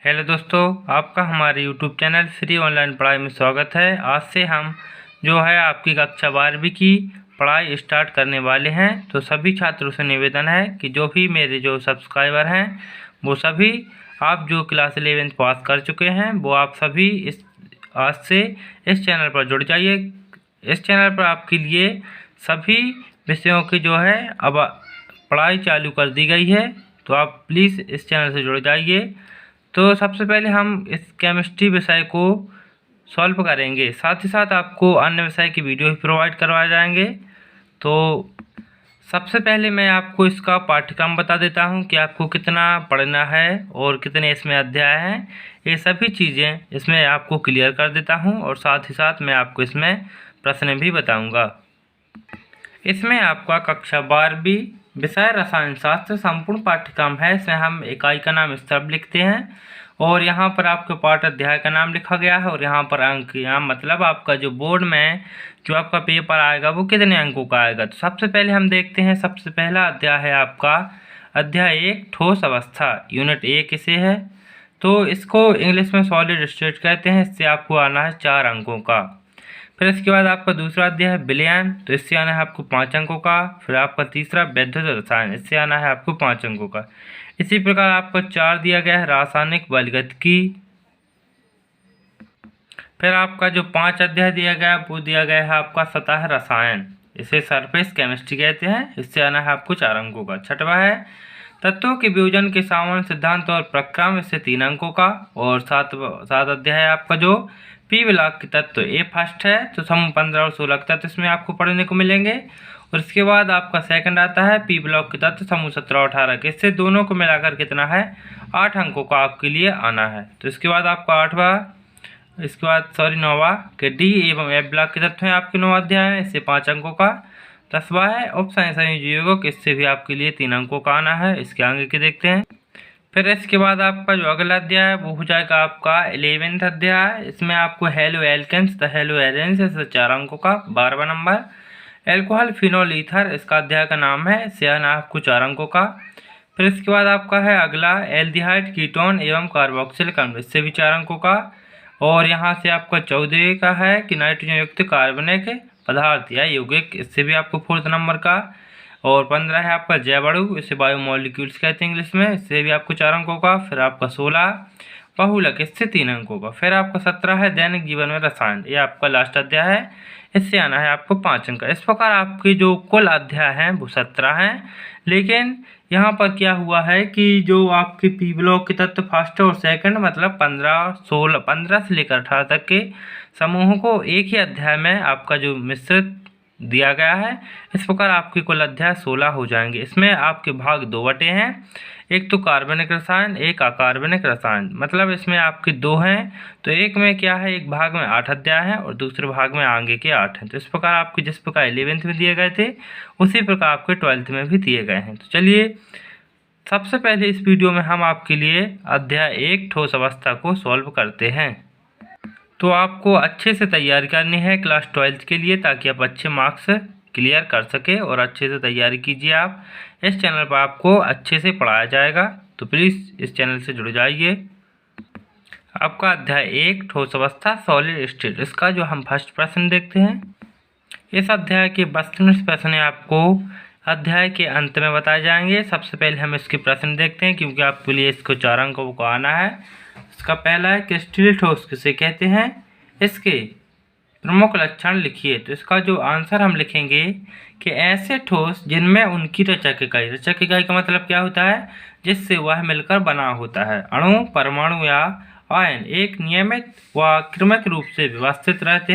Hello दोस्तों, आपका हमारे यूट्यूब चैनल श्री ऑनलाइन पढ़ाई में स्वागत है। आज से हम जो है आपकी कक्षा 12वीं की पढ़ाई स्टार्ट करने वाले हैं। तो सभी छात्रों से निवेदन है कि जो भी मेरे जो सब्सक्राइबर हैं वो सभी आप जो क्लास 11th पास कर चुके हैं वो आप सभी आज से इस चैनल पर जुड़ जाइए। इस चैनल पर आपके लिए सभी विषयों की जो है अब पढ़ाई चालू कर दी गई है, तो आप प्लीज़ इस चैनल से जुड़ जाइए। तो सबसे पहले हम इस केमिस्ट्री विषय को सॉल्व करेंगे, साथ ही साथ आपको अन्य विषय की वीडियो भी प्रोवाइड करवाए जाएंगे। तो सबसे पहले मैं आपको इसका पाठ्यक्रम बता देता हूं कि आपको कितना पढ़ना है और कितने इसमें अध्याय हैं। ये सभी चीज़ें इसमें आपको क्लियर कर देता हूं और साथ ही साथ मैं आपको इसमें प्रश्न भी बताऊँगा। इसमें आपका कक्षा 12वीं विषय रसायन शास्त्र संपूर्ण पाठ्यक्रम है। इसमें हम इकाई का नाम स्तंभ लिखते हैं और यहाँ पर आपके पाठ अध्याय का नाम लिखा गया है और यहाँ पर अंक, यहाँ मतलब आपका जो बोर्ड में जो आपका पेपर आएगा वो कितने अंकों का आएगा। तो सबसे पहले हम देखते हैं, सबसे पहला अध्याय है आपका अध्याय 1 ठोस अवस्था, यूनिट 1 इसे है। तो इसको इंग्लिश में सॉलिड स्टेट कहते हैं। इससे आपको आना है 4 अंकों का। फिर इसके बाद आपका दूसरा अध्याय है विलयन, तो इससे आना है आपको 5 अंकों का। फिर आपका तीसरा वैद्युत रसायन, इससे आना है आपको 5 अंकों का। इसी प्रकार आपको 4 दिया गया है रासायनिक बलगतिकी। फिर आपका जो 5 अध्याय दिया गया वो दिया गया है आपका सतह रसायन, इसे सरफेस केमिस्ट्री कहते हैं। इससे आना है आपको 4 अंकों का। छठवा है तत्वों के वियोजन के सामान्य सिद्धांत और प्रक्रम, इससे 3 अंकों का। और सात अध्याय है आपका जो पी ब्लॉक के तत्व, ए फर्स्ट है, तो समूह 15 और 16 के तत्व इसमें आपको पढ़ने को मिलेंगे। और इसके बाद आपका सेकंड आता है पी ब्लॉक के तत्व समूह 17 और 18 के। इससे दोनों को मिलाकर कितना है 8 अंकों का आपके लिए आना है। तो इसके बाद आपका 9वां के डी एवं एफ ब्लॉक के तत्व हैं आपके 9 अध्याय हैं, इससे 5 अंकों का। 10वां है उपसंयोजक, इससे भी आपके लिए 3 अंकों का आना है। इसके आगे के देखते हैं। फिर इसके बाद आपका जो अगला अध्याय है वो हो जाएगा आपका 11th अध्याय। इसमें आपको haloalkanes the haloarenes, इससे 4 अंकों का। 12वां नंबर एल्कोहल फिनोल ईथर, इसका अध्याय का नाम है, इससे आना आपको 4 अंकों का। फिर इसके बाद आपका है अगला एल्डिहाइड कीटोन एवं कार्बोक्सिल अम्ल, इससे भी 4 अंकों का। और यहाँ से आपका 14 का है कि नाइट्रोजन युक्त कार्बनिक पदार्थ या यौगिक, इससे भी आपको 4th नंबर का। और 15 है आपका जैवअणु, इसे बायोमोलिक्यूल्स कहते हैं इंग्लिश में, इससे भी आपको 4 अंकों का। फिर आपका 16 बहुलक, इससे 3 अंकों का। फिर आपका 17 है दैनिक जीवन में रसायन, ये आपका लास्ट अध्याय है, इससे आना है आपको 5 अंक का। इस प्रकार आपके जो कुल अध्याय हैं वो 17 हैं। लेकिन यहाँ पर क्या हुआ है कि जो आपके पी ब्लॉक के तत्व फर्स्ट और सेकंड मतलब 15 से लेकर 18 तक के समूहों को एक ही अध्याय में आपका जो मिश्रित दिया गया है। इस प्रकार आपके कुल अध्याय 16 हो जाएंगे। इसमें आपके भाग 2 बटे हैं, एक तो कार्बनिक रसायन, एक अकार्बनिक रसायन, मतलब इसमें आपके 2 हैं। तो एक में क्या है, एक भाग में 8 अध्याय हैं और दूसरे भाग में आगे के 8 हैं। तो इस प्रकार आपके जिस प्रकार 11th में दिए गए थे उसी प्रकार आपके 12th में भी दिए गए हैं। तो चलिए सबसे पहले इस वीडियो में हम आपके लिए अध्याय 1 ठोस अवस्था को सॉल्व करते हैं। तो आपको अच्छे से तैयारी करनी है क्लास 12th के लिए, ताकि आप अच्छे मार्क्स क्लियर कर सके और अच्छे से तैयारी कीजिए। आप इस चैनल पर आपको अच्छे से पढ़ाया जाएगा, तो प्लीज़ इस चैनल से जुड़ जाइए। आपका अध्याय 1 ठोस अवस्था सॉलिड स्टेट, इसका जो हम फर्स्ट प्रश्न देखते हैं। इस अध्याय के 32 प्रश्न आपको अध्याय के अंत में बताए जाएंगे। सबसे पहले हम इसके प्रश्न देखते हैं, क्योंकि आपके लिए इसको 4 अंकों को आना है। इसका पहला है क्रिस्टलीय ठोस किसे कहते हैं, इसके प्रमुख लक्षण लिखिए। तो इसका जो आंसर हम लिखेंगे कि ऐसे ठोस जिनमें उनकी रचक इकाई का मतलब क्या होता है, जिससे वह मिलकर बना होता है। अणु, परमाणु या आयन एक नियमित व क्रमिक रूप से व्यवस्थित रहते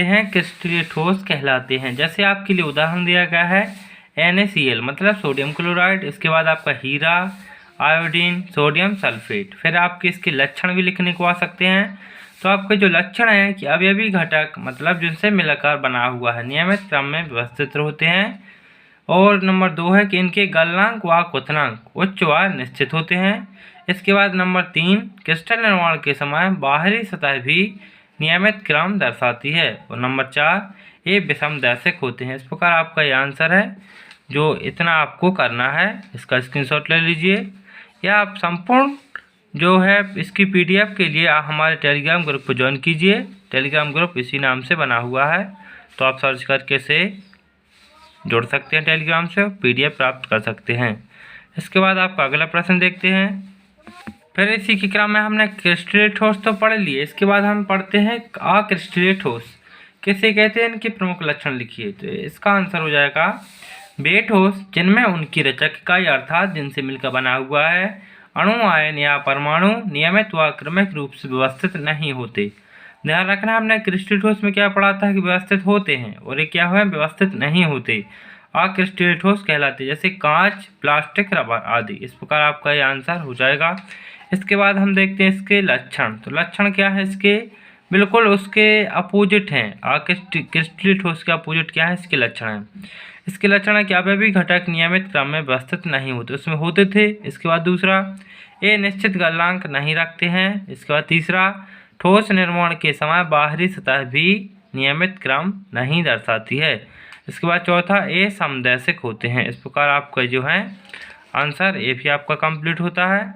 हैं क्रिस्टलीय ठोस कहलाते हैं। जैसे आपके लिए उदाहरण दिया गया है NaCl मतलब सोडियम क्लोराइड, इसके बाद आपका हीरा, आयोडीन, सोडियम सल्फेट। फिर आपके इसके लक्षण भी लिखने को आ सकते हैं। तो आपके जो लक्षण हैं कि अवयवी घटक मतलब जिनसे मिलकर बना हुआ है नियमित क्रम में व्यवस्थित होते हैं। और नंबर 2 है कि इनके गलनांक व क्वथनांक उच्च व निश्चित होते हैं। इसके बाद नंबर 3 क्रिस्टल निर्माण के समय बाहरी सतह भी नियमित क्रम दर्शाती है। और नंबर 4 ये विषमदैशिक होते हैं। इस प्रकार आपका ये आंसर है, जो इतना आपको करना है। इसका स्क्रीनशॉट ले लीजिए। या आप संपूर्ण जो है इसकी PDF के लिए हमारे टेलीग्राम ग्रुप को ज्वाइन कीजिए। टेलीग्राम ग्रुप इसी नाम से बना हुआ है, तो आप सर्च करके से जुड़ सकते हैं, टेलीग्राम से PDF प्राप्त कर सकते हैं। इसके बाद आपका अगला प्रश्न देखते हैं। फिर इसी के क्रम में हमने क्रिस्टलीय ठोस तो पढ़ लिए, इसके बाद हम पढ़ते हैं अक्रिस्टलीय ठोस किसे कहते हैं, इनके प्रमुख लक्षण लिखिए। तो इसका आंसर हो जाएगा वे ठोस जिनमें उनकी रचक इकाई अर्थात जिनसे मिलकर बना हुआ है अणु, आयन या परमाणु नियमित व क्रमिक रूप से व्यवस्थित नहीं होते। ध्यान रखना, हमने क्रिस्टलीय ठोस में क्या पढ़ा था कि व्यवस्थित होते हैं, और ये क्या है व्यवस्थित नहीं होते, अक्रिस्टलीय ठोस कहलाते, जैसे कांच, प्लास्टिक, रबर आदि। इस प्रकार आपका ये आंसर हो जाएगा। इसके बाद हम देखते हैं इसके लक्षण। तो लक्षण क्या है इसके, बिल्कुल उसके अपोजिट हैं। अक्रिस्टलीय ठोस के अपोजिट क्या है, इसके लक्षण हैं। इसके लक्षण है कि अवयवी घटक नियमित क्रम में व्यवस्थित नहीं होते, उसमें होते थे। इसके बाद दूसरा, ये निश्चित गलनांक नहीं रखते हैं। इसके बाद तीसरा, ठोस निर्माण के समय बाहरी सतह भी नियमित क्रम नहीं दर्शाती है। इसके बाद चौथा, ये समदैशिक होते हैं। इस प्रकार आपका जो है आंसर ये भी आपका कंप्लीट होता है।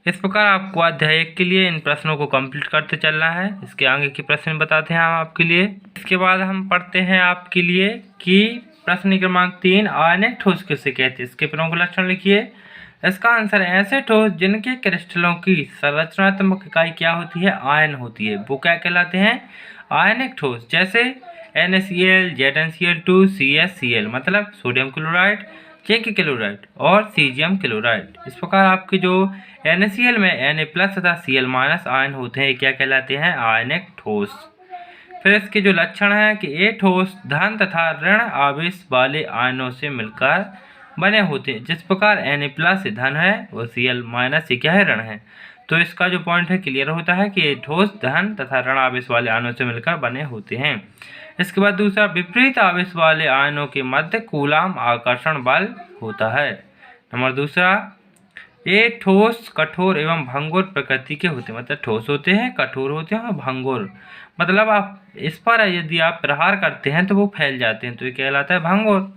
इस प्रकार आपको अध्याय 1 के लिए इन प्रश्नों को कंप्लीट करते चलना है। इसके आगे के प्रश्न बताते हैं हम आपके लिए। इसके बाद हम पढ़ते हैं आपके लिए कि प्रश्न क्रमांक 3, आयनिक ठोस किसे कहते हैं, इसके प्रमुख लक्षण लिखिए। इसका आंसर है ऐसे ठोस जिनके क्रिस्टलों की संरचनात्मक इकाई क्या होती है, आयन होती है, वो क्या कहलाते हैं, आयनिक ठोस। जैसे NaCl, ZnCl2, CaCl मतलब सोडियम क्लोराइड, जिंक क्लोराइड और सीजियम क्लोराइड। इस प्रकार आपके जो NaCl में Na+ तथा Cl- आयन होते हैं, क्या कहलाते हैं, आयनिक ठोस। फिर इसके जो लक्षण हैं कि ये ठोस धन तथा ऋण आवेश वाले आयनों से मिलकर बने होते हैं। जिस प्रकार Na+ धन है और Cl- ये क्या है, ऋण है। तो इसका जो पॉइंट है क्लियर होता है कि ये ठोस धन तथा ऋण आवेश वाले आयनों से मिलकर बने होते हैं। इसके बाद दूसरा, विपरीत आवेश वाले आयनों के मध्य कूलाम आकर्षण बल होता है। नंबर दूसरा, ये ठोस कठोर एवं भंगुर प्रकृति के होते हैं, मतलब ठोस होते हैं, कठोर होते हैं और भंगुर, मतलब आप इस पर यदि आप प्रहार करते हैं तो वो फैल जाते हैं, तो ये कहलाता है भंगुर।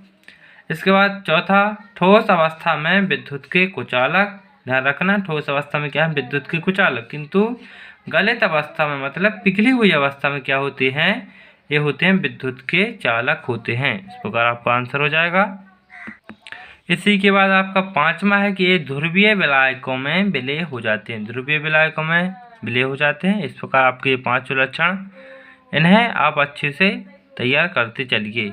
इसके बाद चौथा, ठोस अवस्था में विद्युत के कुचालक। ध्यान रखना, ठोस अवस्था में क्या है, विद्युत के कुचालक, किंतु गलित अवस्था में मतलब पिघली हुई अवस्था में क्या होते हैं, ये होते हैं विद्युत के चालक होते हैं। इस प्रकार आपका आंसर हो जाएगा। इसी के बाद आपका 5वां है कि ये ध्रुवीय विलायकों में विलय हो जाते हैं, ध्रुवीय विलायकों में विलय हो जाते हैं। इस प्रकार आपके ये 5 लक्षण, इन्हें आप अच्छे से तैयार करते चलिए।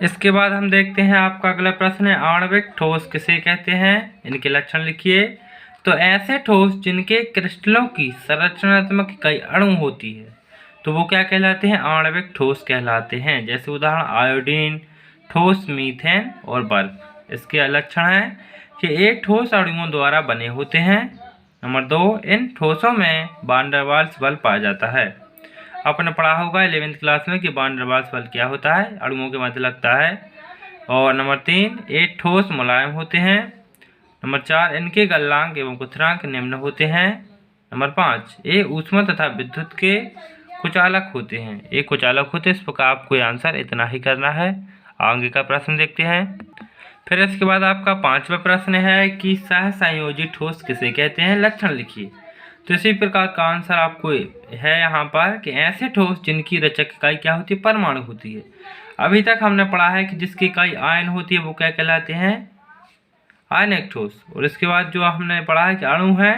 इसके बाद हम देखते हैं आपका अगला प्रश्न है, आणविक ठोस किसे कहते हैं, इनके लक्षण लिखिए। तो ऐसे ठोस जिनके क्रिस्टलों की संरचनात्मक इकाई अणु होती है, तो वो क्या कहलाते हैं, आणविक ठोस कहलाते हैं। जैसे उदाहरण आयोडीन, ठोस मीथेन और बर्फ। इसके लक्षण हैं कि एक ठोस अणुओं द्वारा बने होते हैं। नंबर 2, इन ठोसों में वान डेर वाल्स बल पाया जाता है। आपने पढ़ा होगा 11वीं क्लास में कि वान डेर वाल्स बल क्या होता है, अणुओं के मध्य लगता है। और नंबर 3, एक ठोस मुलायम होते हैं। नंबर 4, इनके गलनांक एवं क्वथनांक निम्न होते हैं। नंबर 5, ये ऊष्मा तथा विद्युत के कुचालक होते हैं, ये कुचालक होते हैं। इस प्रकार आपको आंसर इतना ही करना है। आगे का प्रश्न देखते हैं। फिर इसके बाद आपका 5वां प्रश्न है कि सहसंयोजी ठोस किसे कहते हैं, लक्षण लिखिए। तो इसी प्रकार का आंसर आपको है यहाँ पर कि ऐसे ठोस जिनकी रचक इकाई क्या होती है, परमाणु होती है। अभी तक हमने पढ़ा है कि जिसकी इकाई आयन होती है वो क्या कहलाते हैं, आयनिक ठोस। और इसके बाद जो हमने पढ़ा है कि अणु है,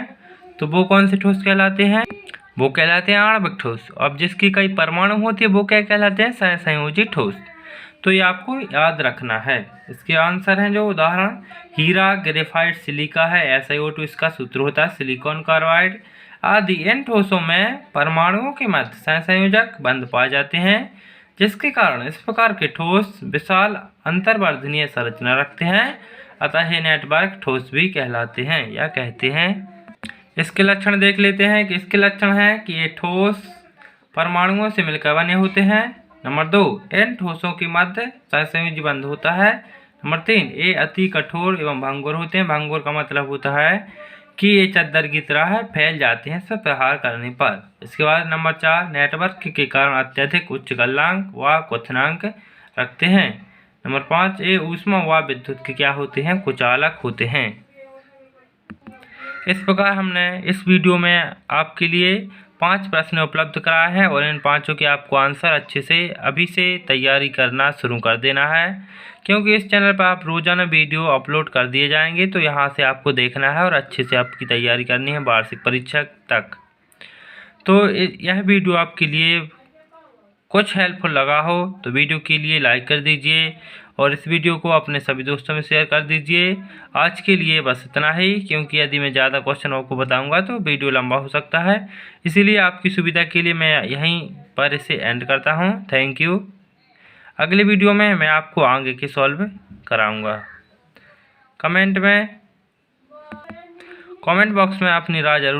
तो वो कौन से ठोस कहलाते हैं, वो कहलाते हैं आणविक ठोस। अब जिसकी कई परमाणु होती है वो क्या कहलाते हैं, सहसंयोजी ठोस। तो ये आपको याद रखना है। इसके आंसर हैं जो उदाहरण, हीरा, ग्रेफाइट, सिलिका है, SiO2 इसका सूत्र होता है, सिलिकॉन कार्बाइड आदि। इन ठोसों में परमाणुओं के मध्य सहसंयोजक बंध पाए जाते हैं, जिसके कारण इस प्रकार के ठोस विशाल अंतर्वर्धनीय संरचना रखते हैं, अतः ये नेटवर्क ठोस भी कहलाते हैं या कहते हैं। इसके लक्षण देख लेते हैं कि इसके लक्षण हैं कि ये ठोस परमाणुओं से मिलकर बने होते हैं। नंबर 2, इन ठोसों के मध्य सहसंयोजी बंध होता है। नंबर 3, ये अति कठोर एवं भंगुर होते हैं। भंगुर का मतलब होता है कि ये चद्दर की तरह है, फैल जाते हैं इस पर प्रहार करने पर। इसके बाद नंबर 4, नेटवर्क के कारण अत्यधिक उच्च गलनांक व क्वथनांक रखते हैं। नंबर 5 ए ऊष्मा व विद्युत के क्या होते हैं, कुचालक होते हैं। इस प्रकार हमने इस वीडियो में आपके लिए 5 प्रश्न उपलब्ध कराए हैं और इन 5 के आपको आंसर अच्छे से अभी से तैयारी करना शुरू कर देना है, क्योंकि इस चैनल पर आप रोजाना वीडियो अपलोड कर दिए जाएंगे, तो यहाँ से आपको देखना है और अच्छे से आपकी तैयारी करनी है वार्षिक परीक्षा तक। तो यह वीडियो आपके लिए कुछ हेल्पफुल लगा हो तो वीडियो के लिए लाइक कर दीजिए और इस वीडियो को अपने सभी दोस्तों में शेयर कर दीजिए। आज के लिए बस इतना ही, क्योंकि यदि मैं ज़्यादा क्वेश्चन आपको बताऊंगा तो वीडियो लंबा हो सकता है, इसीलिए आपकी सुविधा के लिए मैं यहीं पर इसे एंड करता हूं। Thank you. अगले वीडियो में मैं आपको आगे के सॉल्व कराऊंगा। कमेंट बॉक्स में अपनी राय जरूर